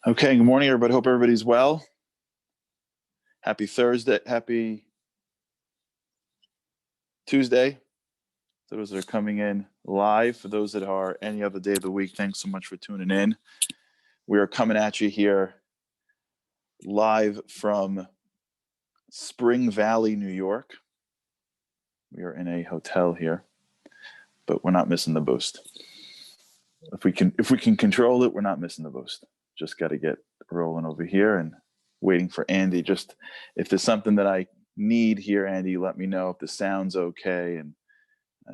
Okay, good morning, everybody. Hope everybody's well. Happy Thursday. Happy Tuesday. For those that are coming in live, for those that are any other day of the week, thanks so much for tuning in. We are coming at you here live from Spring Valley, New York. We are in a hotel here, but we're not missing the boost. If we can control it, we're not missing the boost. Just got to get rolling over here and waiting for Andy. Just if there's something that I need here, Andy, let me know if the sound's okay, and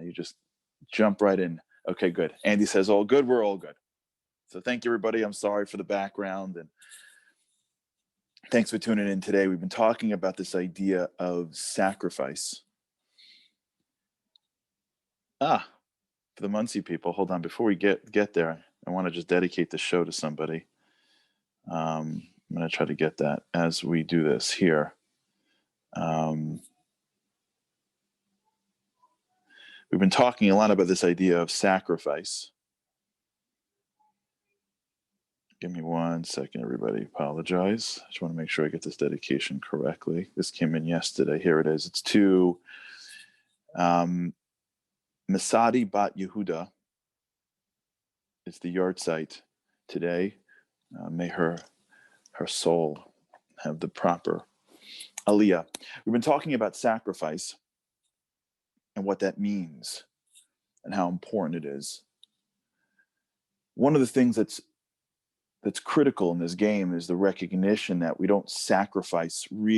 you just jump right in. Okay, good. Andy says all good. We're all good. So thank you, everybody. I'm sorry for the background, and thanks for tuning in today. We've been talking about this idea of sacrifice. For the Muncie people, hold on. Before we get there, I want to just dedicate the show to somebody. I'm going to try to get that as we do this here. We've been talking a lot about this idea of sacrifice. Give me 1 second, everybody. Apologize. I just want to make sure I get this dedication correctly. This came in yesterday. Here it is. It's to Masadi Bat Yehuda. It's the yard site today. May her soul have the proper aliyah. We've been talking about sacrifice and what that means and how important it is. One of the things that's critical in this game is the recognition that we don't sacrifice for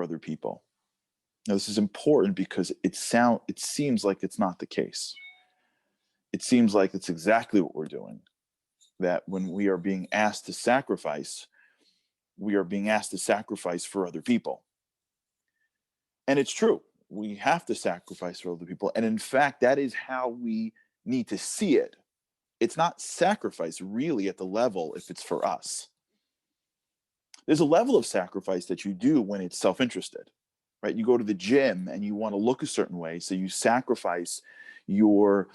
other people. Now, this is important because it seems like it's not the case. It seems like it's exactly what we're doing. That when we are being asked to sacrifice, we are being asked to sacrifice for other people. And it's true. We have to sacrifice for other people. And in fact, that is how we need to see it. It's not sacrifice really at the level if it's for us. There's a level of sacrifice that you do when it's self-interested, right? You go to the gym and you want to look a certain way, so you sacrifice your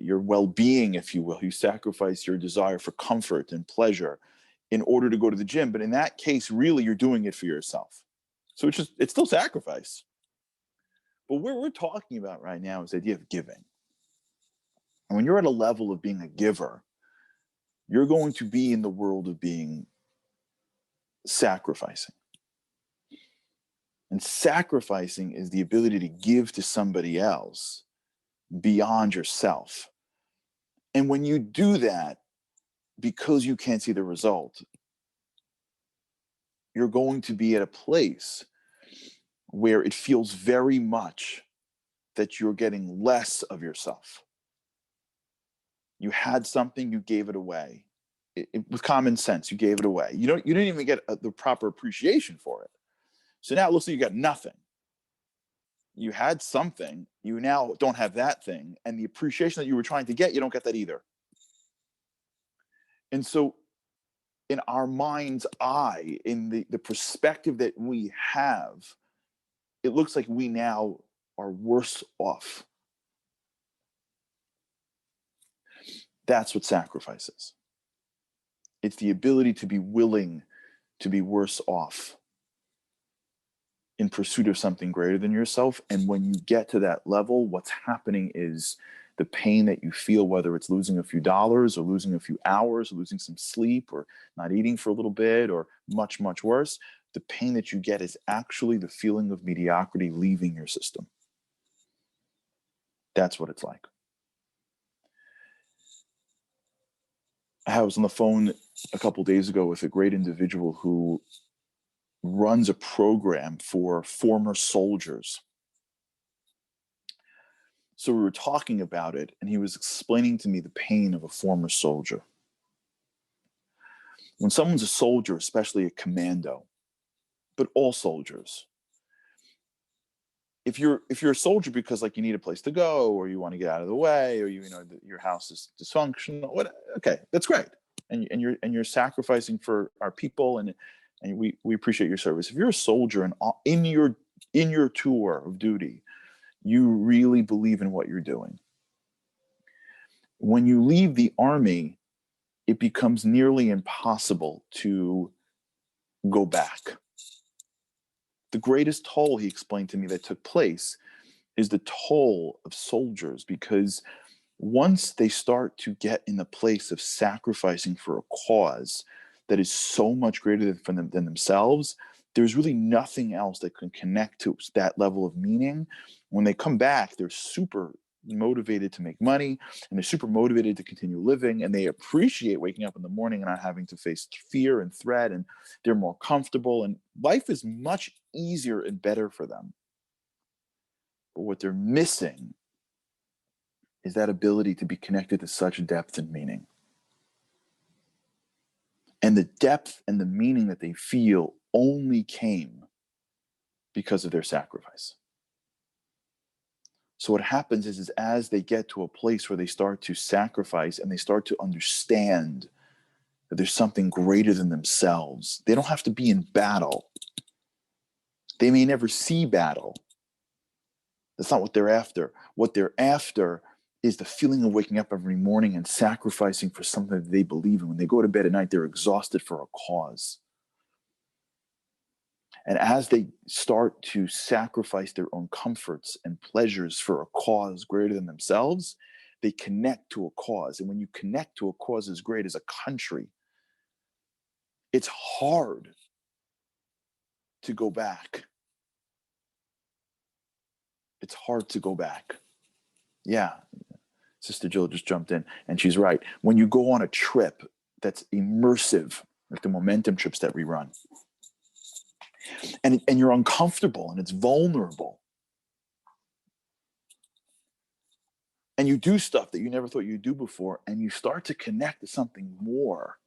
well-being, if you will. You sacrifice your desire for comfort and pleasure in order to go to the gym. But in that case, really, you're doing it for yourself. So it's still sacrifice. But what we're talking about right now is the idea of giving. And when you're at a level of being a giver, you're going to be in the world of being sacrificing. And sacrificing is the ability to give to somebody else beyond yourself. And when you do that, because you can't see the result, you're going to be at a place where it feels very much that you're getting less of yourself. You had something, you gave it away. With common sense, you gave it away. You didn't even get the proper appreciation for it. So now it looks like you got nothing. You had something, you now don't have that thing, and the appreciation that you were trying to get, you don't get that either. And so in our mind's eye, in the perspective that we have, it looks like we now are worse off. That's what sacrifice is. It's the ability to be willing to be worse off in pursuit of something greater than yourself. And when you get to that level, what's happening is the pain that you feel, whether it's losing a few dollars or losing a few hours, or losing some sleep, or not eating for a little bit, or much, much worse, the pain that you get is actually the feeling of mediocrity leaving your system. That's what it's like. I was on the phone a couple days ago with a great individual who runs a program for former soldiers. So we were talking about it, and he was explaining to me the pain of a former soldier. When someone's a soldier, especially a commando, but all soldiers, if you're a soldier because like you need a place to go, or you want to get out of the way, or your house is dysfunctional, okay, that's great, and you're sacrificing for our people, and we appreciate your service. If you're a soldier and in your tour of duty, you really believe in what you're doing. When you leave the army, it becomes nearly impossible to go back. The greatest toll, he explained to me, that took place is the toll of soldiers, because once they start to get in the place of sacrificing for a cause that is so much greater than themselves, there's really nothing else that can connect to that level of meaning. When they come back, they're super motivated to make money, and they're super motivated to continue living, and they appreciate waking up in the morning and not having to face fear and threat, and they're more comfortable, and life is much easier and better for them. But what they're missing is that ability to be connected to such depth and meaning. And the depth and the meaning that they feel only came because of their sacrifice. So what happens is as they get to a place where they start to sacrifice and they start to understand that there's something greater than themselves, they don't have to be in battle. They may never see battle. That's not what they're after. What they're after is the feeling of waking up every morning and sacrificing for something that they believe in. When they go to bed at night, they're exhausted for a cause. And as they start to sacrifice their own comforts and pleasures for a cause greater than themselves, they connect to a cause. And when you connect to a cause as great as a country, it's hard to go back. It's hard to go back. Yeah. Sister Jill just jumped in, and she's right. When you go on a trip that's immersive, like the momentum trips that we run, and you're uncomfortable and it's vulnerable, and you do stuff that you never thought you'd do before, and you start to connect to something more,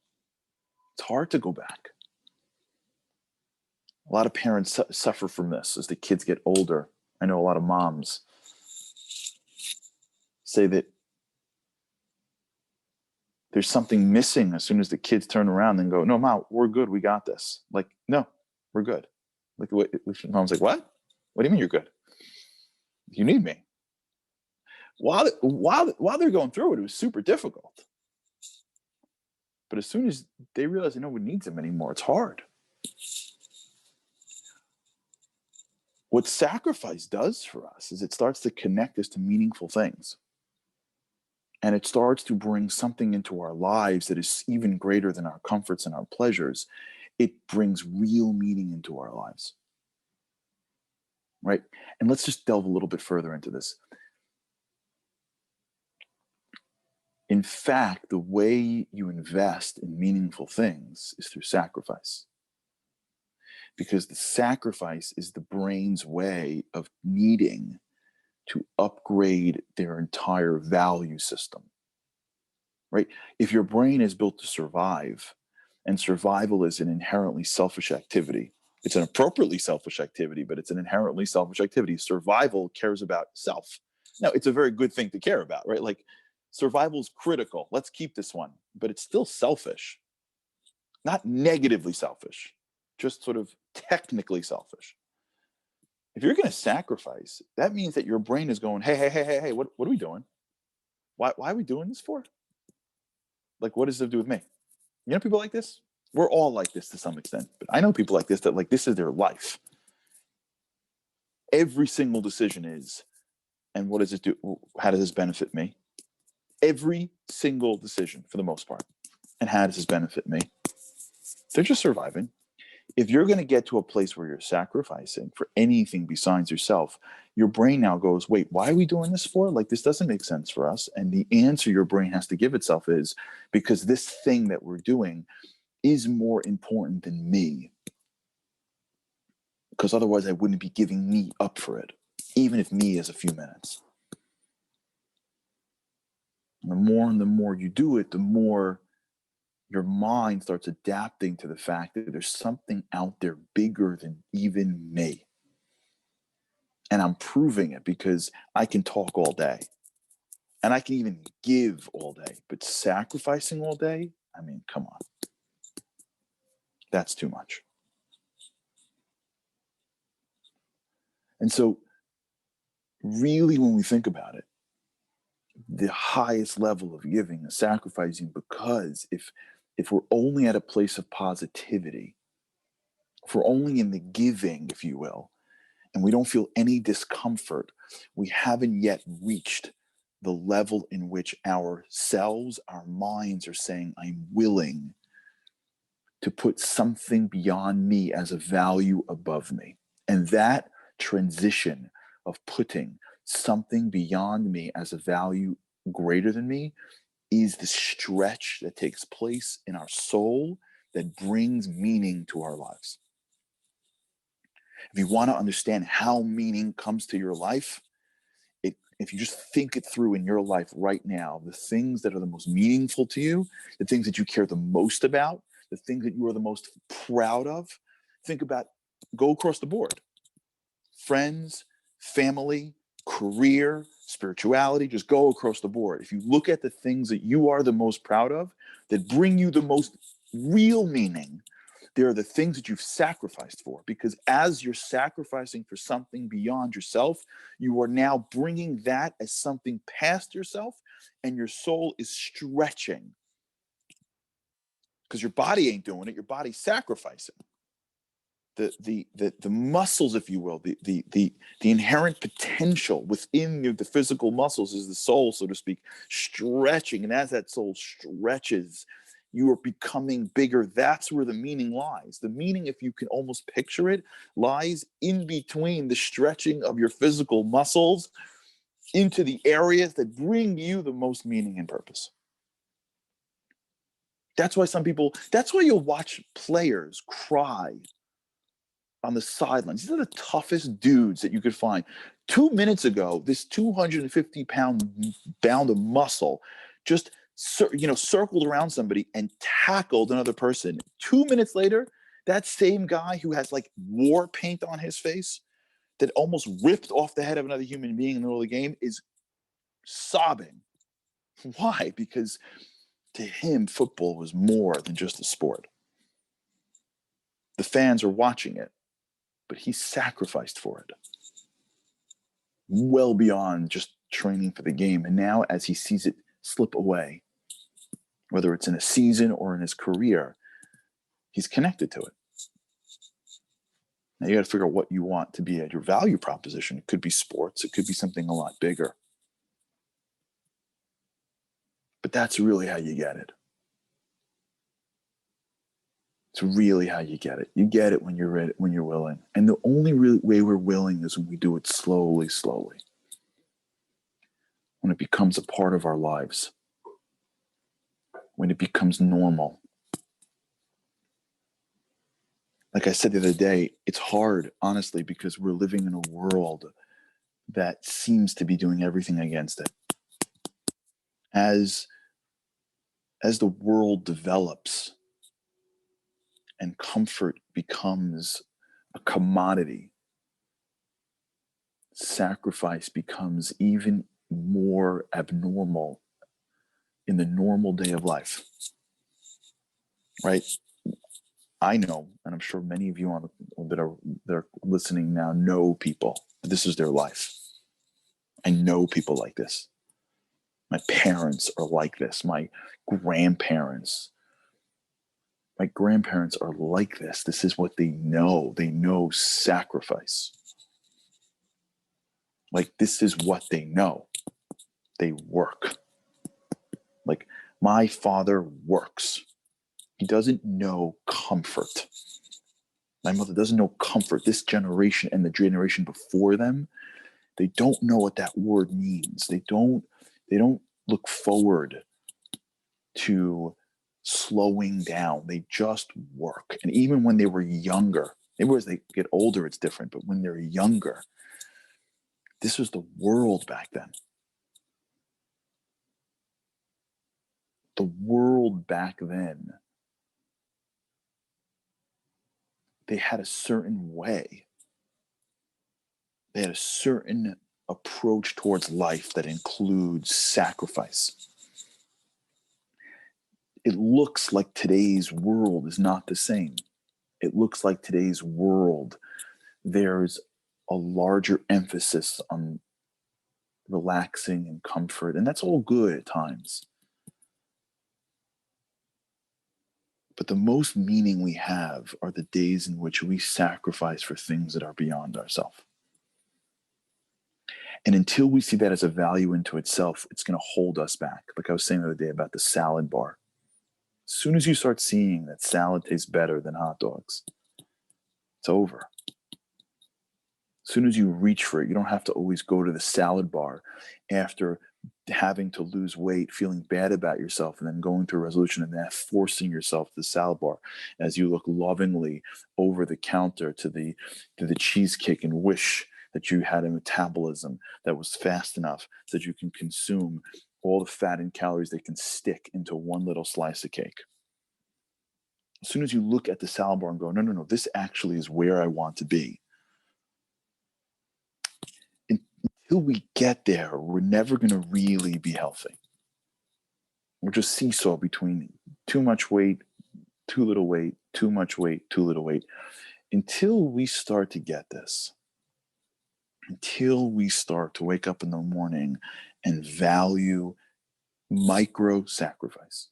it's hard to go back. A lot of parents suffer from this as the kids get older. I know a lot of moms say that there's something missing as soon as the kids turn around and go, "No, Mom, we're good. We got this." Like, no, we're good. Like, Mom's like, "What? What do you mean you're good? You need me." While they're going through it, it was super difficult. But as soon as they realize no one needs them anymore, it's hard. What sacrifice does for us is it starts to connect us to meaningful things. And it starts to bring something into our lives that is even greater than our comforts and our pleasures. It brings real meaning into our lives. Right? And let's just delve a little bit further into this. In fact, the way you invest in meaningful things is through sacrifice. Because the sacrifice is the brain's way of needing to upgrade their entire value system. Right? If your brain is built to survive, and survival is an inherently selfish activity, it's an appropriately selfish activity, but it's an inherently selfish activity. Survival cares about self. Now, it's a very good thing to care about, right? Like, survival is critical. Let's keep this one, but it's still selfish. Not negatively selfish, just sort of technically selfish. If you're going to sacrifice, that means that your brain is going, hey, what are we doing? Why are we doing this for? Like, what does it do with me? You know people like this? We're all like this to some extent, but I know people like this that, like, this is their life. Every single decision is, and what does it do? How does this benefit me? Every single decision, for the most part. And how does this benefit me? They're just surviving. If you're going to get to a place where you're sacrificing for anything besides yourself, your brain now goes, wait, why are we doing this for? Like, this doesn't make sense for us. And the answer your brain has to give itself is, because this thing that we're doing is more important than me. Because otherwise I wouldn't be giving me up for it, even if me is a few minutes. And the more you do it, the more your mind starts adapting to the fact that there's something out there bigger than even me. And I'm proving it because I can talk all day. And I can even give all day. But sacrificing all day, I mean, come on. That's too much. And so, really, when we think about it, the highest level of giving and sacrificing, because if we're only at a place of positivity, if we're only in the giving, if you will, and we don't feel any discomfort, we haven't yet reached the level in which ourselves, our minds are saying, I'm willing to put something beyond me as a value above me. And that transition of putting something beyond me as a value greater than me is the stretch that takes place in our soul that brings meaning to our lives. If you want to understand how meaning comes to your life, if you just think it through in your life right now, the things that are the most meaningful to you, the things that you care the most about, the things that you are the most proud of, think about, go across the board. Friends, family, career, spirituality, just go across the board. If you look at the things that you are the most proud of, that bring you the most real meaning, they're the things that you've sacrificed for. Because as you're sacrificing for something beyond yourself, you are now bringing that as something past yourself, and your soul is stretching. Because your body ain't doing it, your body's sacrificing. The muscles, if you will, the inherent potential within the physical muscles is the soul, so to speak, stretching. And as that soul stretches, you are becoming bigger. That's where the meaning lies. The meaning, if you can almost picture it, lies in between the stretching of your physical muscles into the areas that bring you the most meaning and purpose. That's why that's why you'll watch players cry on the sidelines. These are the toughest dudes that you could find. 2 minutes ago, this 250-pound bound of muscle just circled around somebody and tackled another person. 2 minutes later, that same guy who has like war paint on his face that almost ripped off the head of another human being in the middle of the game is sobbing. Why? Because to him, football was more than just a sport. The fans are watching it, but he sacrificed for it. Well beyond just training for the game. And now as he sees it slip away, whether it's in a season or in his career, he's connected to it. Now you got to figure out what you want to be at your value proposition. It could be sports. It could be something a lot bigger. But that's really how you get it. It's really how you get it. You get it when you're ready, when you're willing. And the only way we're willing is when we do it slowly, slowly. When it becomes a part of our lives. When it becomes normal. Like I said the other day, it's hard, honestly, because we're living in a world that seems to be doing everything against it. As the world develops and comfort becomes a commodity, sacrifice becomes even more abnormal in the normal day of life, right? I know, and I'm sure many of you that are listening now know people. This is their life. I know people like this. My parents are like this. My grandparents are like this. This is what they know. They know sacrifice. Like, this is what they know. They work. Like, my father works. He doesn't know comfort. My mother doesn't know comfort. This generation and the generation before them, they don't know what that word means. They don't look forward to slowing down. They just work. And even when they were younger, maybe as they get older, it's different, but when they're younger, this was the world back then. The world back then, they had a certain way. They had a certain approach towards life that includes sacrifice. It looks like today's world is not the same. It looks like today's world, there's a larger emphasis on relaxing and comfort. And that's all good at times. But the most meaning we have are the days in which we sacrifice for things that are beyond ourselves. And until we see that as a value into itself, it's going to hold us back. Like I was saying the other day about the salad bar. As soon as you start seeing that salad tastes better than hot dogs, it's over. As soon as you reach for it, you don't have to always go to the salad bar after having to lose weight, feeling bad about yourself, and then going through a resolution and then forcing yourself to the salad bar as you look lovingly over the counter to the cheesecake and wish that you had a metabolism that was fast enough so that you can consume all the fat and calories that can stick into one little slice of cake. As soon as you look at the salad bar and go, no, this actually is where I want to be. Until we get there, we're never going to really be healthy. We're just seesaw between too much weight, too little weight, too much weight, too little weight. Until we start to get this, until we start to wake up in the morning and value micro sacrifice.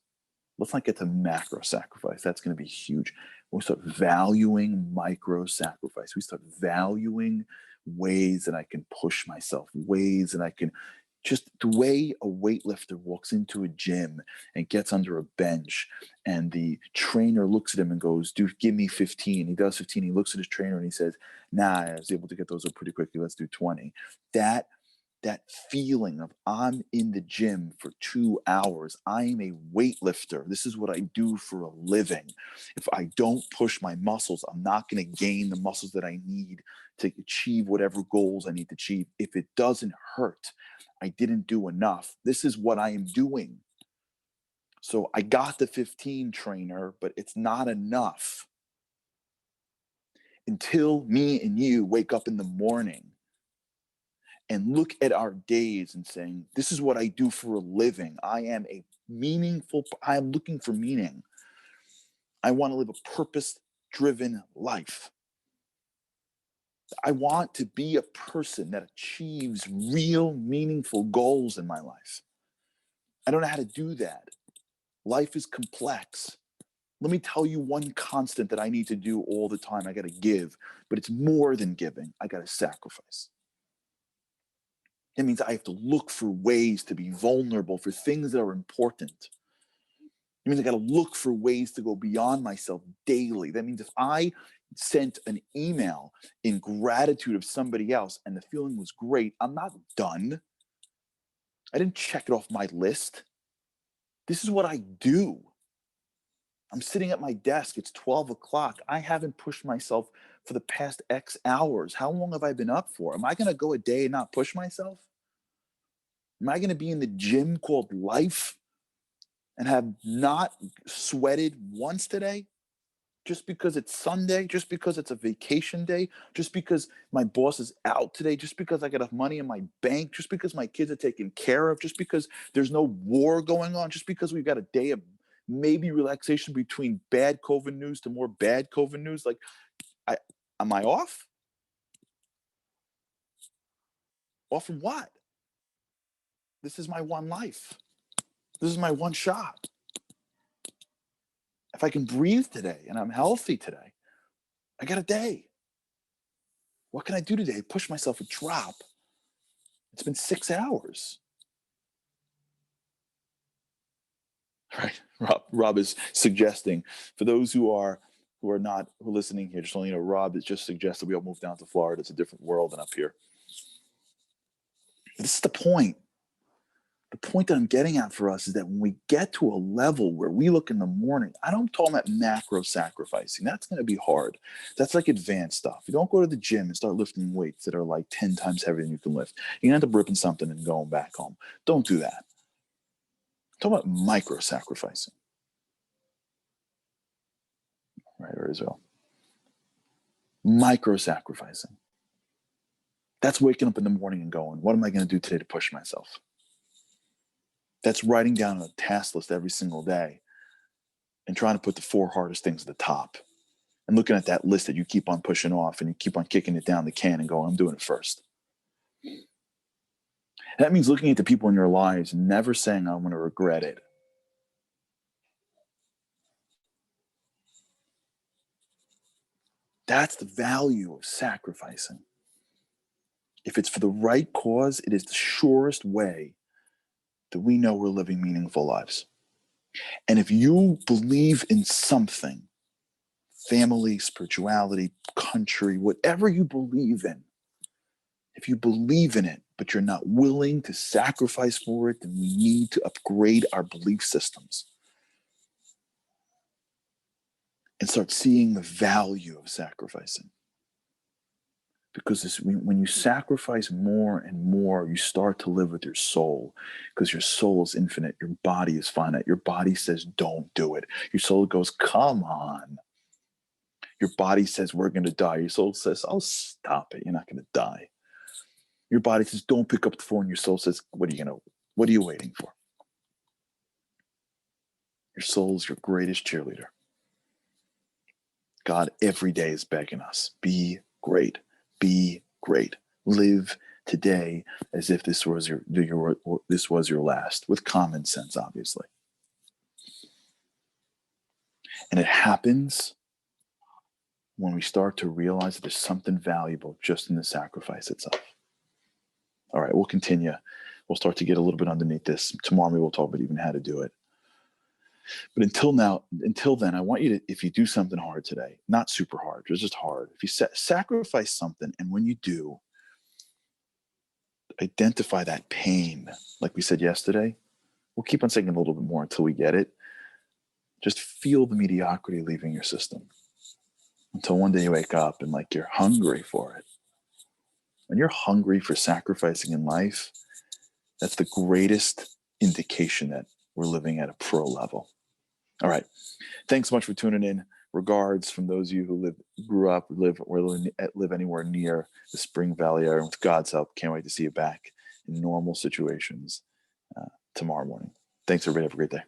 Let's not get to macro sacrifice. That's going to be huge. We start valuing micro sacrifice. We start valuing ways that I can push myself, ways that I can just the way a weightlifter walks into a gym and gets under a bench and the trainer looks at him and goes, dude, give me 15. He does 15. He looks at his trainer and he says, nah, I was able to get those up pretty quickly. Let's do 20. That feeling of I'm in the gym for 2 hours. I am a weightlifter. This is what I do for a living. If I don't push my muscles, I'm not going to gain the muscles that I need to achieve whatever goals I need to achieve. If it doesn't hurt, I didn't do enough. This is what I am doing. So I got the 15 trainer, but it's not enough. Until me and you wake up in the morning and look at our days and saying, this is what I do for a living. I am looking for meaning. I want to live a purpose-driven life. I want to be a person that achieves real, meaningful goals in my life. I don't know how to do that. Life is complex. Let me tell you one constant that I need to do all the time. I got to give, but it's more than giving. I got to sacrifice. That means I have to look for ways to be vulnerable for things that are important. It means I got to look for ways to go beyond myself daily. That means if I sent an email in gratitude of somebody else and the feeling was great, I'm not done. I didn't check it off my list. This is what I do. I'm sitting at my desk. It's 12 o'clock. I haven't pushed myself for the past X hours. How long have I been up for? Am I going to go a day and not push myself? Am I going to be in the gym called life and have not sweated once today? Just because it's Sunday, just because it's a vacation day, just because my boss is out today, just because I got enough money in my bank, just because my kids are taken care of, just because there's no war going on, just because we've got a day of maybe relaxation between bad COVID news to more bad COVID news. Like, am I off? Off from what? This is my one life. This is my one shot. If I can breathe today and I'm healthy today, I got a day. What can I do today? Push myself a drop. It's been 6 hours. Right. Rob is suggesting for those who are listening here, just so you know, Rob is just suggested we all move down to Florida. It's a different world than up here. This is the point. The point that I'm getting at for us is that when we get to a level where we look in the morning, I don't talk about macro sacrificing. That's going to be hard. That's like advanced stuff. You don't go to the gym and start lifting weights that are like 10 times heavier than you can lift. You end up ripping something and going back home. Don't do that. Talk about micro sacrificing. Right, or Israel. Micro sacrificing. That's waking up in the morning and going, what am I going to do today to push myself? That's writing down a task list every single day and trying to put the 4 hardest things at the top and looking at that list that you keep on pushing off and you keep on kicking it down the can and going, I'm doing it first. That means looking at the people in your lives and never saying, I'm going to regret it. That's the value of sacrificing. If it's for the right cause, it is the surest way that we know we're living meaningful lives. And if you believe in something, family, spirituality, country, whatever you believe in, if you believe in it, but you're not willing to sacrifice for it, then we need to upgrade our belief systems and start seeing the value of sacrificing. Because when you sacrifice more and more, you start to live with your soul, because your soul is infinite. Your body is finite. Your body says, don't do it. Your soul goes, come on. Your body says, we're going to die. Your soul says, oh, stop it. You're not going to die. Your body says, don't pick up the phone. Your soul says, what are you waiting for? Your soul is your greatest cheerleader. God every day is begging us, be great. Be great. Live today as if this was your last, with common sense, obviously. And it happens when we start to realize that there's something valuable just in the sacrifice itself. All right, we'll continue. We'll start to get a little bit underneath this. Tomorrow we will talk about even how to do it. But until then, I want you to, if you do something hard today, not super hard, just hard. If you sacrifice something, and when you do, identify that pain. Like we said yesterday, we'll keep on saying it a little bit more until we get it. Just feel the mediocrity leaving your system until one day you wake up and like you're hungry for it. When you're hungry for sacrificing in life, that's the greatest indication that we're living at a pro level. All right. Thanks so much for tuning in. Regards from those of you who grew up, live anywhere near the Spring Valley area. With God's help, can't wait to see you back in normal situations tomorrow morning. Thanks, everybody. Have a great day.